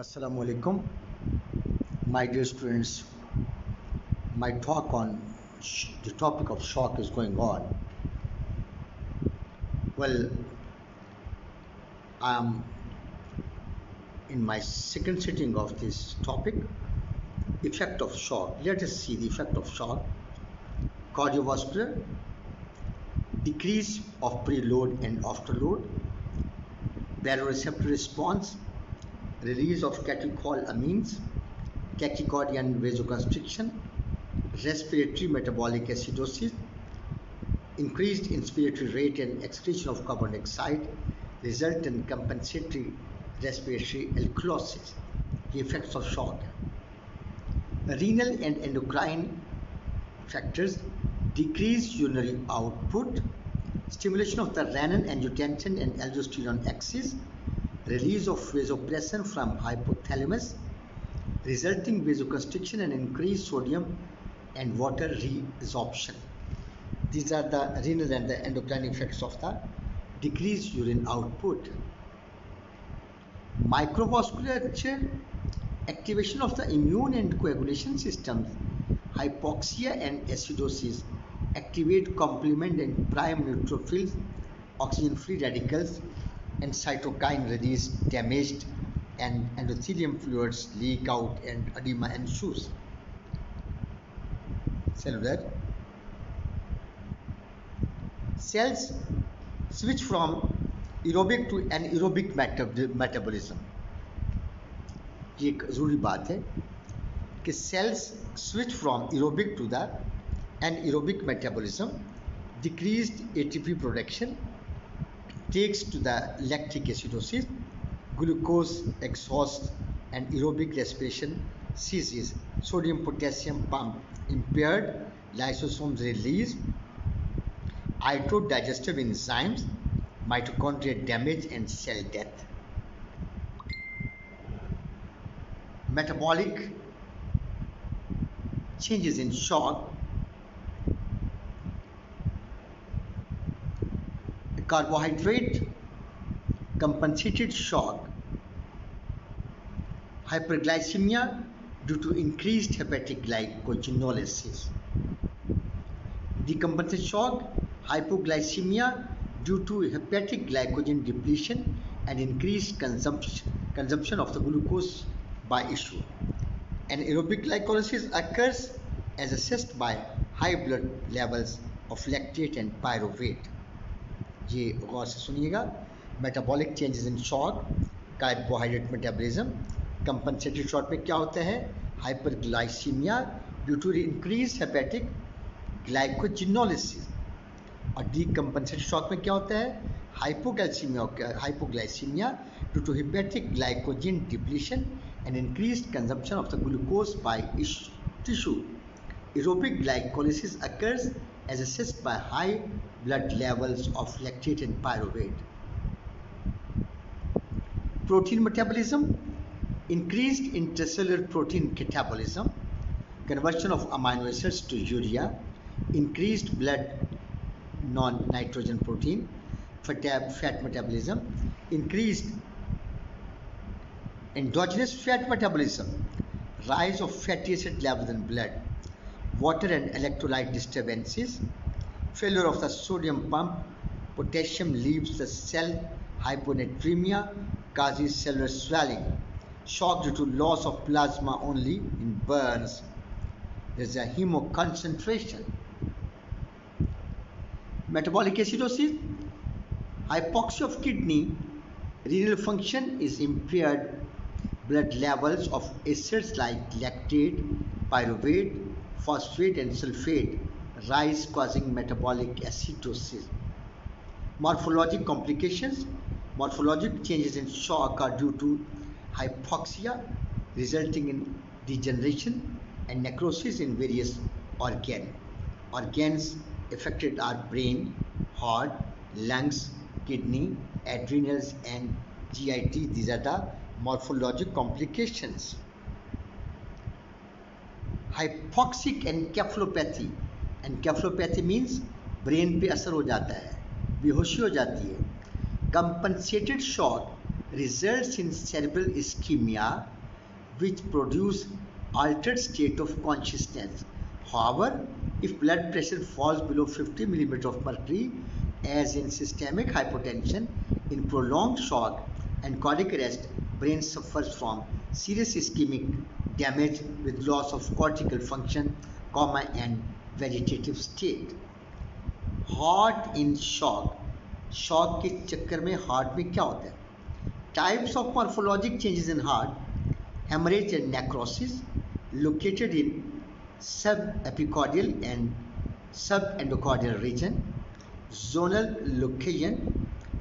Assalamu alaikum, my dear students. My talk on the topic of shock is going on. Well, I'm in my second sitting of this topic, effect of shock. Let us see the effect of shock. Cardiovascular, decrease of preload and afterload, baroreceptor response, release of catecholamines, tachycardia and vasoconstriction, respiratory metabolic acidosis, increased inspiratory rate and excretion of carbon dioxide result in compensatory respiratory alkalosis. The effects of shock. Renal and endocrine factors, decreased urinary output, stimulation of the renin-angiotensin and aldosterone axis, release of vasopressin from hypothalamus, resulting vasoconstriction and increased sodium and water reabsorption. These are the renal and the endocrine effects of the decreased urine output. Microvasculature, activation of the immune and coagulation systems, hypoxia and acidosis, activate complement and prime neutrophils, oxygen free radicals, and cytokine release damaged, and endothelium fluids leak out and edema ensues. Cellular cells switch from aerobic to anaerobic metabolism. ये एक ज़रूरी बात है कि cells switch from aerobic to the anaerobic metabolism, decreased ATP production takes to the lactic acidosis, glucose exhaust and aerobic respiration ceases, sodium potassium pump impaired, lysosomes release, digestive enzymes, mitochondrial damage and cell death. Metabolic changes in shock. Carbohydrate compensated shock, hyperglycemia due to increased hepatic glycogenolysis. Decompensated shock, hypoglycemia due to hepatic glycogen depletion and increased consumption of the glucose by issue. Anaerobic glycolysis occurs as assessed by high blood levels of lactate and pyruvate. ये गौर से सुनिएगा. Metabolic changes in shock, carbohydrate metabolism. Compensated shock में क्या होता है? Hyperglycaemia due to increase hepatic glycogenolysis. और decompensated shock में क्या होता है? Hypoglycaemia due to hepatic glycogen depletion and increased consumption of the glucose by tissue. Aerobic glycolysis occurs as assessed by high blood levels of lactate and pyruvate. Protein metabolism, increased intracellular protein catabolism, conversion of amino acids to urea, increased blood non-nitrogen protein, fat metabolism, increased endogenous fat metabolism, rise of fatty acid levels in blood, water and electrolyte disturbances, failure of the sodium pump, potassium leaves the cell, hyponatremia causes cellular swelling, shock due to loss of plasma only in burns, there is a hemoconcentration. Metabolic acidosis, hypoxia of kidney, renal function is impaired, blood levels of acids like lactate, pyruvate, phosphate and sulfate rise, causing metabolic acidosis. Morphologic complications, morphologic changes in shock are due to hypoxia resulting in degeneration and necrosis in various organs. Organs affected are brain, heart, lungs, kidney, adrenals and GIT. These are the morphologic complications. Hypoxic encephalopathy. Encephalopathy means brain पे असर हो जाता है, बेहोशी हो जाती है. Compensated shock, results in cerebral ischemia, which produce altered state of consciousness. However, if blood pressure falls below 50 mm of mercury, as in systemic hypotension, in prolonged shock and cardiac arrest, brain suffers from serious ischemic damage with loss of cortical function, coma and vegetative state. Heart in shock. Shock के चक्कर में heart में क्या होता है? Types of morphologic changes in heart: hemorrhage and necrosis located in subepicardial and subendocardial region, zonal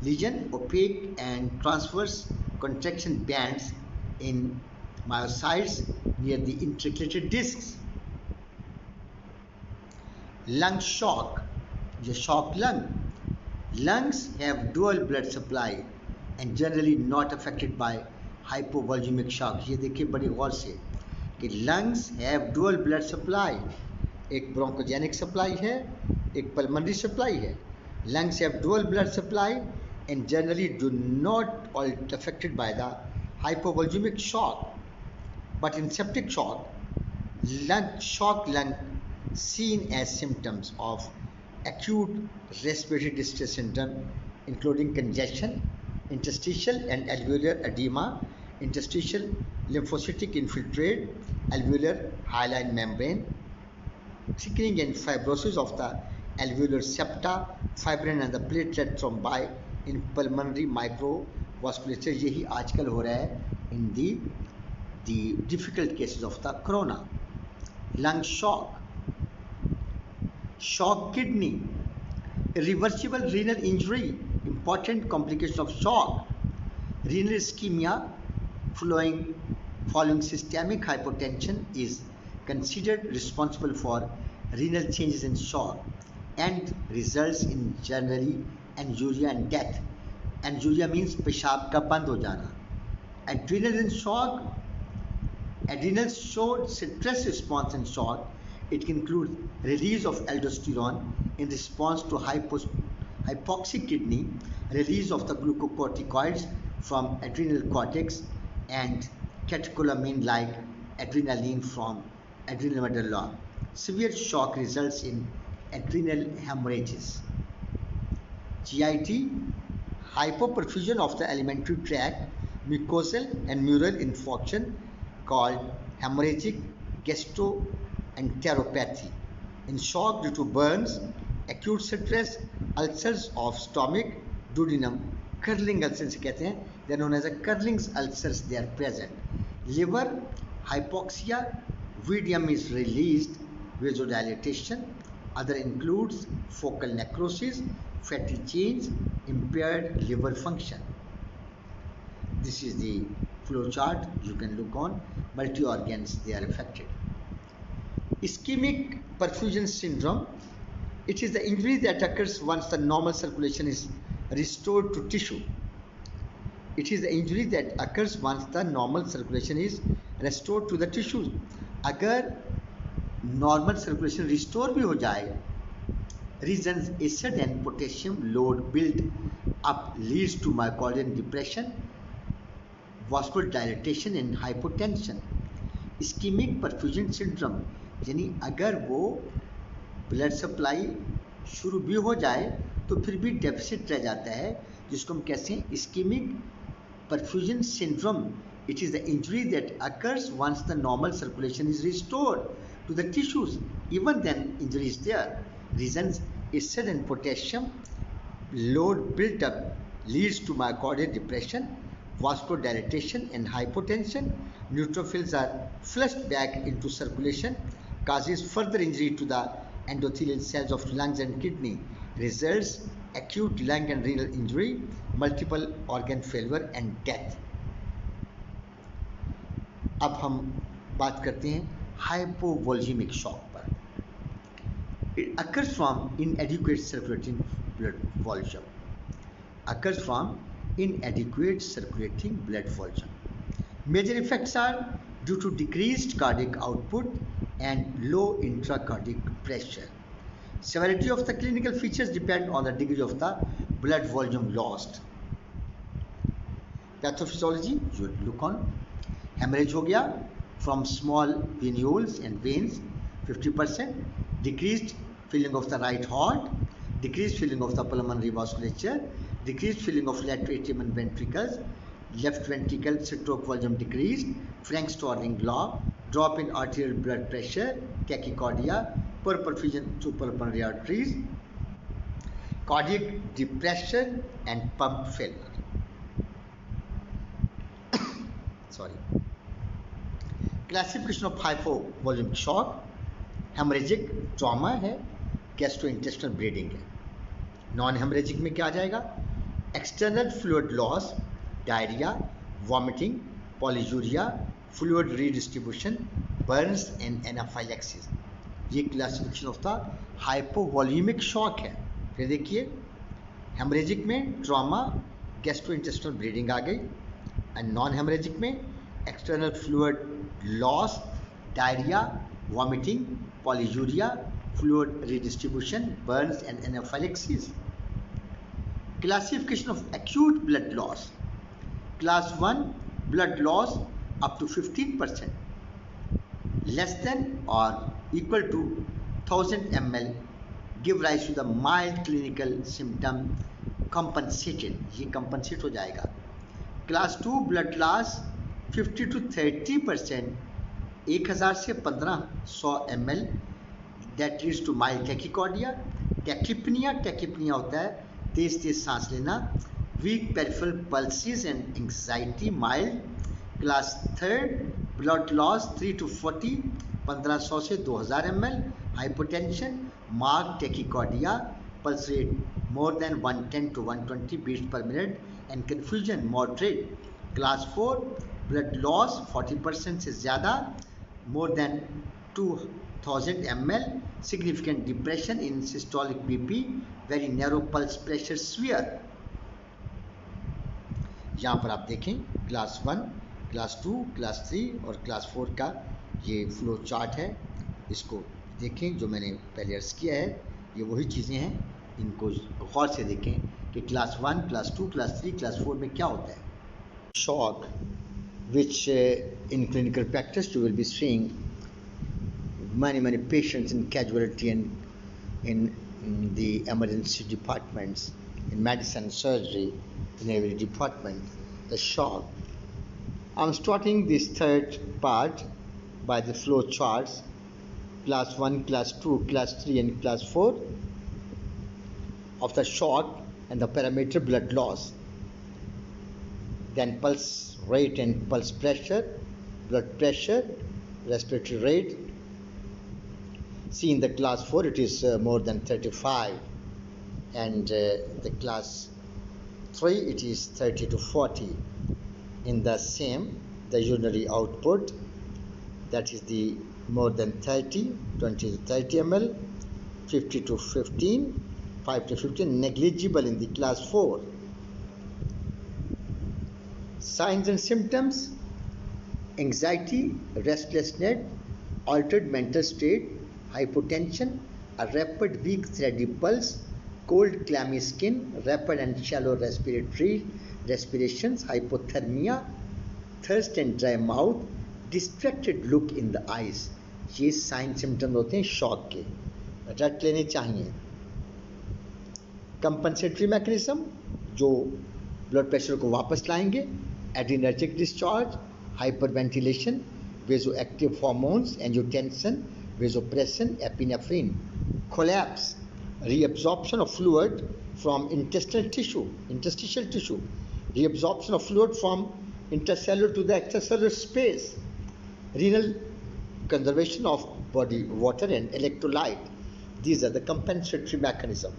lesion, opaque and transverse contraction bands in myocytes near the intercalated discs. Lung shock, the shock lung. Lungs have dual blood supply and generally not affected by hypovolemic shock. ये देखिए बड़ी गौर से कि lungs have dual blood supply, एक bronchogenic supply है, एक pulmonary supply है. Lungs have dual blood supply and generally do not all affected by the hypovolemic shock. But in septic shock, lung seen as symptoms of acute respiratory distress syndrome, including congestion, interstitial and alveolar edema, interstitial lymphocytic infiltrate, alveolar hyaline membrane, thickening and fibrosis of the alveolar septa, fibrin and the platelet thrombi in pulmonary microvasculature. यही आजकल हो रहा है in the difficult cases of the corona. Lung shock. Shock kidney, irreversible renal injury, important complication of shock, renal ischemia following systemic hypotension is considered responsible for renal changes in shock and results in generally anguria and death. Anguria means पेशाब का बंद हो जाना. Adrenal in shock, adrenal showed stress response in shock. It includes release of aldosterone in response to hypoxic kidney, release of the glucocorticoids from adrenal cortex, and catecholamine like adrenaline from adrenal medulla. Severe shock results in adrenal hemorrhages. GIT, hypoperfusion of the alimentary tract, mucosal and mural infarction called hemorrhagic gastroenteropathy. In shock due to burns, acute stress, ulcers of stomach, duodenum, curling ulcers कहते हैं, they are known as a curling ulcers, they are present. Liver, hypoxia, vedium is released, vasodilatation. Other includes focal necrosis, fatty change, impaired liver function. This is the flow chart you can look on. Multi-organs, they are affected. Ischemic perfusion syndrome. It is the injury that occurs once the normal circulation is restored to tissue. It is the injury that occurs once the normal circulation is restored to the tissues. अगर normal circulation restore भी हो जाए, reasons acid and potassium load build up leads to myocardial depression, vascular dilatation and hypotension. Ischemic perfusion syndrome यानी अगर वो blood supply शुरू भी हो जाए तो फिर भी डेफिसिट रह जाता है, जिसको हम कहते हैं ischaemic perfusion syndrome. It is the injury that occurs once the normal circulation is restored to the tissues. Even then, injury is there. Reasons: acid and potassium load built up leads to myocardial depression, vascular dilatation and hypotension. Neutrophils are flushed back into circulation, causes further injury to the endothelial cells of lungs and kidney. Results: acute lung and renal injury, multiple organ failure and death. अब हम बात करते हैं hypovolemic shock पर. It occurs from inadequate circulating blood volume. Occurs from inadequate circulating blood volume. Major effects are due to decreased cardiac output and low intracardiac pressure. Severity of the clinical features depend on the degree of the blood volume lost. Pathophysiology जो look on, haemorrhage हो गया from small venules and veins 50%, decreased filling of the right heart, decreased filling of the pulmonary vasculature, decreased filling of lateral atrium and ventricles, left ventricle stroke volume decreased, Frank Starling law, drop in arterial blood pressure, tachycardia, poor perfusion to pulmonary arteries, cardiac depression and pump failure. Sorry. Classification of hypovolemic shock, haemorrhagic trauma है, gastrointestinal bleeding है. Non haemorrhagic में क्या आ जाएगा? External fluid loss, diarrhoea, vomiting, polyuria, fluid redistribution, burns and anaphylaxis. ये classification of the hypovolaemic shock है. फिर देखिए, हेमरेजिक में ट्रॉमा, गैस्ट्रोइंटेस्टिनल ब्लीडिंग आ गई, एंड नॉन हेमरेजिक में external fluid loss, diarrhoea, vomiting, polyuria, fluid redistribution, burns and anaphylaxis. Classification of acute blood loss. Class 1, blood loss up to 15%, less than or equal to 1000 ml, give rise to the mild clinical symptom compensated. ये compensate हो जाएगा. Class 2, blood loss 50 to 30%, 1000 से 1500 ml, that leads to mild tachycardia, tachypnea होता है तेज सांस लेना, weak peripheral pulses and anxiety mild. Class 3, blood loss 3 to 40, 1500 से 2000 ml, hypotension, marked tachycardia, pulse rate more than 110 to 120 beats per minute, and confusion moderate. Class 4, blood loss 40% से ज़्यादा, more than 2000 ml, significant depression in systolic BP, very narrow pulse pressure sphere. यहाँ पर आप देखें class 1, class 2, class 3 और class 4 का ये flow chart है. इसको देखें, जो मैंने पहले अर्ज किया है ये वही चीज़ें हैं, इनको गौर से देखें कि क्लास 1, क्लास 2, क्लास 3, क्लास 4 में क्या होता है. Shock which in clinical practice you will be seeing many patients in casualty and in the emergency departments, in medicine, surgery, in every department, the shock. I'm starting this third part by the flow charts, class 1, class 2, class 3 and class 4 of the shock and the parameter blood loss, then pulse rate and pulse pressure, blood pressure, respiratory rate. See, in the class 4 it is more than 35, and the class 3 it is 30 to 40. In the same, the urinary output, that is the more than 30, 20 to 30 ml, 50 to 15, 5 to 15, negligible in the class 4. Signs and symptoms: anxiety, restlessness, altered mental state, hypotension, a rapid weak thready pulse, cold clammy skin, rapid and shallow respirations, hypothermia, thirst and dry mouth, distracted look in the eyes. ये sign symptoms होते हैं shock के, रट लेने चाहिए. Compensatory mechanism जो blood pressure को वापस लाएंगे: adrenergic discharge, hyperventilation, vasoactive hormones, angiotensin, vasopressin, epinephrine. Collapse, reabsorption of fluid from interstitial tissue, reabsorption of fluid from intercellular to the extracellular space, renal conservation of body water and electrolyte. These are the compensatory mechanisms.